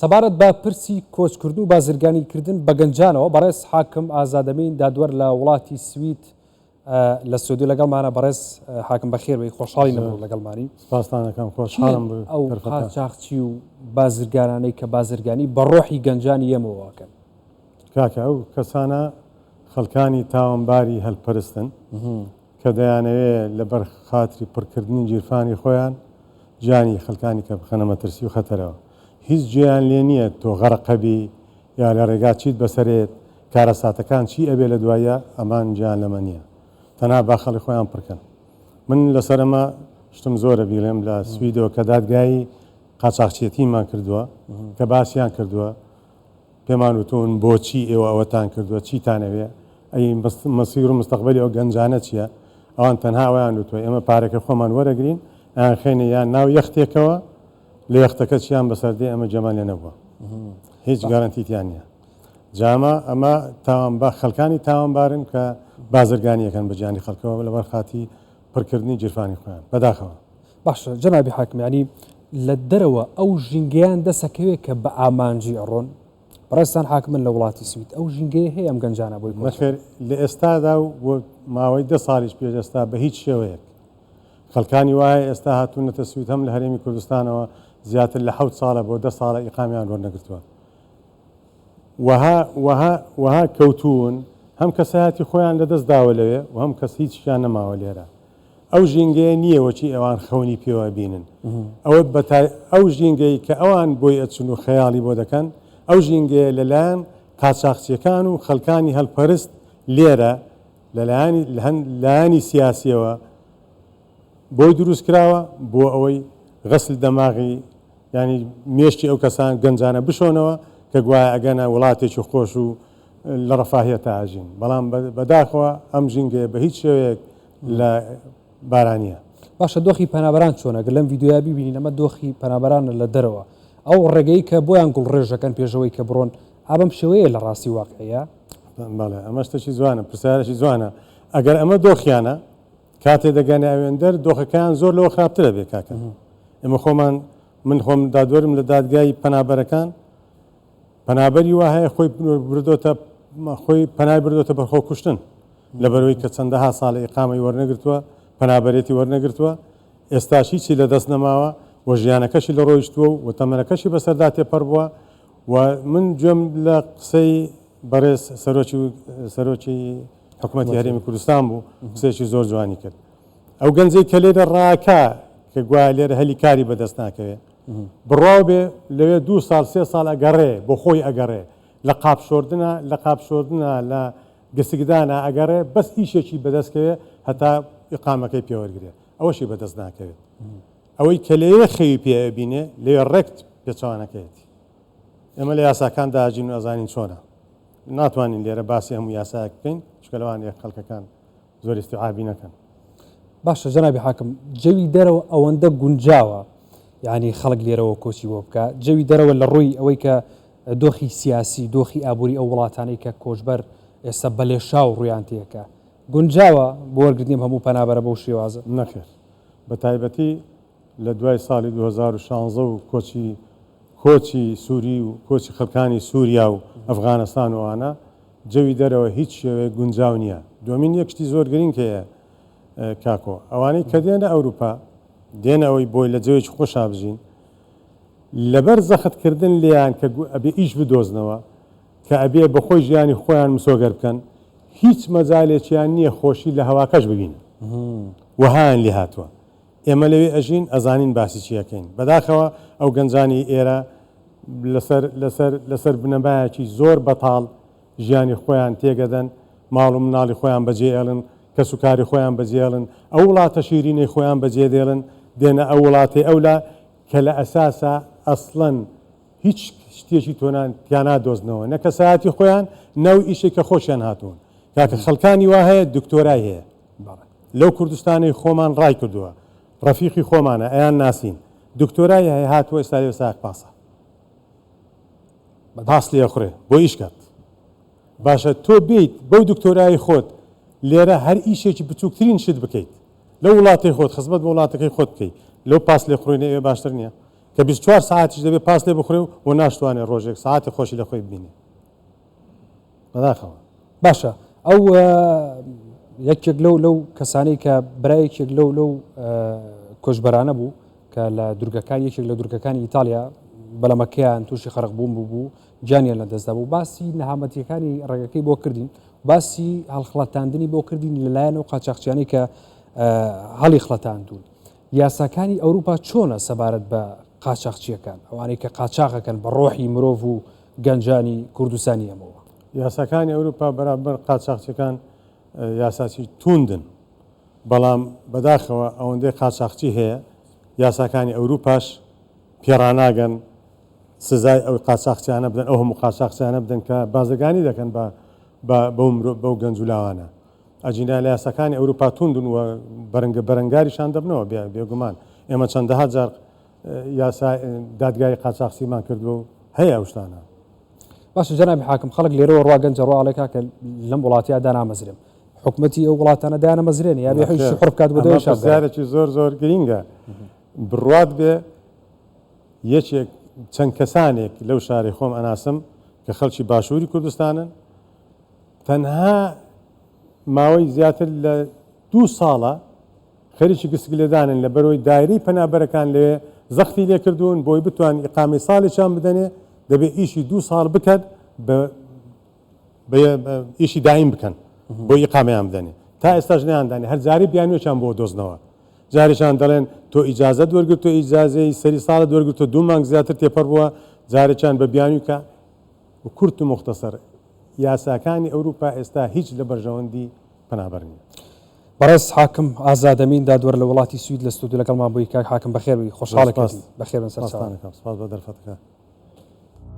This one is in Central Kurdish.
سەبارەت بە پرسی کۆچکردن و بازرگانیکردن بە گەنجانەوە بەڕێز حاکم ئازادەمین دادوەر لە وڵاتی سوید لە سعودی لەگەڵمانە بەڕێز حاکم بەخێر بی خۆشحاڵی نەبوو لەگەڵمانی سپاسدانەکەم خۆشحاڵم ئەو قاچاقچی و بازرگانانەی کە بازرگانی بە ڕۆحی گەنجانی ئێمەوەکەن کاکە ئەو کەسانە خەڵکانی تاوانباری هەلپەرستن کە دەیانەوێت لەبەر خاتری پڕکردنی گیرفانی خۆیان جانی خەڵکانی کە بخەنە مەترسی و خەتەرەوە هیچ گوێیان لێ نییە تۆ غەرقەبی یا لە ڕێگا چیت بەسەرێت کارەساتەکان چی ئەبێ لە دوایە ئەمان گیان لەمە نییە تەنها با خەڵی خۆیان پڕکەن من لەسەرەمە شتم زۆرە بیڵێم لە سویدەوە کە دادگایی قاچاقچێتیمان کردووە کە باسییان کردووە پێمان وتون بۆچی ئێوە ئەوەتان کردووە چیتانەوێ ئەی مەسیر و مستەقبەلی ئەو گەنجانە چییە ئەوان تەنها ئەویان وتووە ئێمە پارەکە خۆمان وەرەگرین ئەیان خێنە یان ناو یەختێکەوە لە یەختەکە چیان بەسەردێ ئەمە جەمان لێ نەبووە هیچ گارانتیتیان نییە جامە ئەمە خەڵکانی تاوانبارن کە بازرگانیەکەن بە گیانی خەڵکەوە لەبەر خاتی پڕکردنی گیرفانی خۆیان بەداخەوە باشە جەنابی حاکم ینی لە دەرەوە ئەو ژینگەیان دەسەکەوێت کە بە ئامانجی ئەڕۆن بەڕێستان حاکمن لە وڵاتی سوید ئەو ژینگەیە هەیە ئەم گەنجانە بۆی مەخێر لە ئێستادا و ماوەی 10 ساڵیش پێش ئێستا بە هیچ شێوەیەک خەڵکانی وایە ئێستا هاتوونەتە سوید هەم لە هەرێمی کوردستانەوە زیاتر لە 7 ساڵە بۆ 10 ساڵە ئیقامیان وەرنەگرتووە وها کەوتون هەم کەسایەتی خۆیان لەدەست داوە لەوێ و هەم کەس هیچیان نەماوە لێرە ئەو ژینگەیە نییە وەچی ئەوان خەونی پێوە بینن ئەو ژینگەی کە ئەوان بۆی ئەچون و خەیاڵی بۆ دەکەن ئەو ژینگەیە لەلایەن قاچاقچیەکان و خەڵکانی هەلپەرست لێرە لەلایانی سیاسیەوە بۆی دروست کراوە بۆ ئەوەی غەسل دەماغی ینی مێشتی ئەو کەسان گەنجانە بشۆنەوە کە گوایە ئەگەنە وڵاتێکی خۆش و لە ڕەفاهیە تاژین بەڵام بەداخەوە ئەم ژینگەیە بە هیچ شێوەیەک لە بارانیە باشە دۆخی پەنابەران چۆنە گە لەم ڤیددیۆیا ببینین ئەمە دۆخی پەنابەرانە لە دەرەوە ئەو ڕێگەی کە بۆیان گوڵ ڕێژەکەن پێشەوەی کە بڕۆن ئابم شێوەیە لە ڕاستی واقعەیە بەڵێ ئەمە شتێکی جوانە پرسیارێکی جوانە ئەگەر ئەمە دۆخیانە کاتێ دەگەنە ئەوێندەر دۆخەکەیان زۆر لەوە خراپترە بێ کاکە ئێمە خۆمان من خۆم دادوەرم لە دادگای پەنابەرەکان پەنابەری وا هەیە خۆی پەنای بردۆتە بەرخۆ کوشتن لەبەرەوەی کە چەندەها ساڵە ئیقامەی وەرنەگرتووە پەنابەرێتی وەرنەگرتووە ئێستاش هیچی لە دەست نەماوە و ژیانەکەشی لە ڕۆیشتووە و تەمەنەکەشی بەسەردا تێپەڕ بووە و من گوێم لە قسەی بەڕێز سەرۆکی حکوومەتی هەرێمی کوردستان بوو قسەیەکی زۆر جوانی کرد ئەو گەنجەی کە لێرە ڕاکە کە گوایە لێرە هەلی کاری بەدەست ناکەوێت بڕاو بێ لەوێ 2 ساڵ 3 ساڵ ئەگەڕێ بۆ خۆی ئەگەڕێ لە قاپشۆردنە لە گسکدانە ئەگەڕێ بەس ئیشێکی بەدەستکەوێت هەتا ئیقامەکەی پێوەرگێت ئەوەشی بەدەست ناکەوێت ئەوەی کە لەوێ خەوی پێبینێ لەوێ ڕێکت پێچوانەکەیەتی ئێمە لە یاساکان داژین و ئەزانین چۆنە ناتوانین لێرە باسی هەموو یاساک بکەین چکە لەوان خەڵکەکان زۆر استیعابی نەکەن باشە جەنابی حاکم جەوی دەرەوە ئەوەندە گونجاوە یعنی خەڵک لێرەوە کۆچی بۆ بکە جەوی دەرەوە لە ڕووی ئەوەی کە دۆخی سیاسی دۆخی ئابووری ئەو وڵاتانەی کە کۆچبەر ئێستا بەلێشا و ڕویان تێکە گونجاوە بۆ وەرگرتنیم هەموو پەنابەرە بەو شێوازە نەخێر بە تایبەتی لە دوای ساڵی 2016 و کۆچی سووری و کۆچی خەڵکانی سووریا و ئەفغانستان وانە جەوی دەرەوە هیچ شێوەیە گونجاو نییە دومین یەکشتی زۆر گرنگکەیە کاکۆ ئەوانەی کە دێنە ئەوروپا دێنەوەی بۆی لە جەوێکی خۆشا بژین لەبەر زەختکردن لیان کە ئەبێ ئیش بدۆزنەوە کە ئەبێ بە خۆی ژیانی خۆیان مسۆگەر بکەن هیچ مەجالێکیان نییە خۆشی لە هەواکەش ببین وهایان لێ هاتووە ئێمە لەوێ ئەژین ئەزانین باسی چیەکەین بەداخەوە ئەو گەنجانی ئێرە لەسەر بنەمایەکی زۆر بەتاڵ ژیانی خۆیان تێگەدەن ماڵ و مناڵی خۆیان بەجێێڵن کەس و کاری خۆیان بەجێڵن ئەو وڵاتە شیرینەی خۆیان بەجێ دێڵن دێنە ئەو وڵاتی ئەولا کە لە ئەساسە ئەسڵەن هیچ شتێکی تۆیان دۆزنەوە نە کەسایەتی خۆیان نەو ئیشێک کە خۆشیان هاتوون کاکە خەڵکانی وا هەیە دکتۆرای هەیە لەو کوردستانی خۆمان ڕای کردووە ڕەفیقی خۆمانە ئەیان ناسین دکتۆرای هەیە هاتووە ئێستا لێ ساق پاسە پاس لێ خوڕێ بۆ ئیشکات باشە تۆ بیت بەو دکتۆرای خۆت لێرە هەر ئیشێکی بچووکترین شت بکەیت لە وڵاتی خۆت خزمەت بە وڵاتەکەی خۆت بکەیت لەو پاس لێ خوڕینە ئێوە باشتر نییە کە 24 ساعتیش دەبێت پاس لێ بخورێ و ناشتوانێت ڕۆژێک ساعتی خۆشی لە خۆی ببینێ بەداخەوە. باشە ئەو یەکێک لەو کەسانەی کە برایەکێک لەو کۆژبەرانە بوو کە لە دورگەکان یەکێک لە دورگەکانی ئیتالیا بەلەمەکەیان تووشی خەرق بوون بوو جانیان لە دەستدا بوو باسی نەهامەتیەکانی ڕێگەکەی بۆ کردین باسی هەڵخڵەتاندنی بۆ کردین لەلایەن و قاچاقچیانی کە هەڵی خڵەتاندون یاساکانی ئەوروپا چۆنە سەبارەت بە قاچاقچیەکان ئەوانەی کە قاچاقەکەن بە ڕۆحی مرۆڤ و گەنجانی کوردستانی ئەمەوە یاساکانی ئەوروپا بەرامبەر قاچاقچیەکان یاساچی توندن بەڵام بەداخەوە ئەوەندەی قاچاقچی هەیە یاساکانی ئەوروپاش پێڕاناگەن سزای ئەو قاچاقچیانە بدەن ئەو هەموو قاچاقچیانە بدەن کە بازرگانی دەکەن بەو گەنج و لاوانە ئەجینا لە یاساکانی ئەوروپا توندن و بەرەنگاریشان دەبنەوە بێگومان ئێمە چەندەها جار یاسا دادگای قاچاقچیمان کردو و هەیە ئەو شتانە. باشە جەنابی حاکم خەڵک لێرەوە ڕوا گەنجە ڕواڵێکا کە لەم وڵاتیا دانامەزرێن حکومەتی ئەو وڵاتانە دایانەمەزرێن یا بێ حڕ بکات بۆ زارێکی زۆر گرینگە بڕات بێ یەکێک چەند کەسانێک لەو شاری خۆم ئەناسم کە خەڵکی باشووری کوردستانن تەنها ماوەی زیاتر لە 2 ساڵە خەریکی گسگلێدانن لە بەرەوەی دایرەی پەنابەرەکان لێ زەختی لێ کردوون بۆی بتوان ئیقامی ساڵێکیان بدەنێ دەبێت ئیشی 2 ساڵ بکات بە ئیشی دایم بکەن بۆ ئیقامیان بدەنێ تا ئێستاش نیاندانی هەر جاری بیانوێکیان بۆ دۆزنەوە جارێکیان دەڵێن تۆ ئیجازە وەرگرت تۆ ئیجازەی سەری ساڵت وەرگرت تۆ 2 مانگ زیاتر تێپەڕ بووە جارێکیان بە بیانویکە و کورت و مختصر یاساکانی ئەوروپا ئێستا هیچ لە بەرژەوەندی پەنابەر نیە. بەڕێز حاکم ئازادەمین دادوەر لە وڵاتی سوید لە ستودیو لەگەڵمان بووی کاک حاکم بەخێر بووی خۆشحاڵێک بەخێر بن سەر سپاس بە دەرفەتەکە.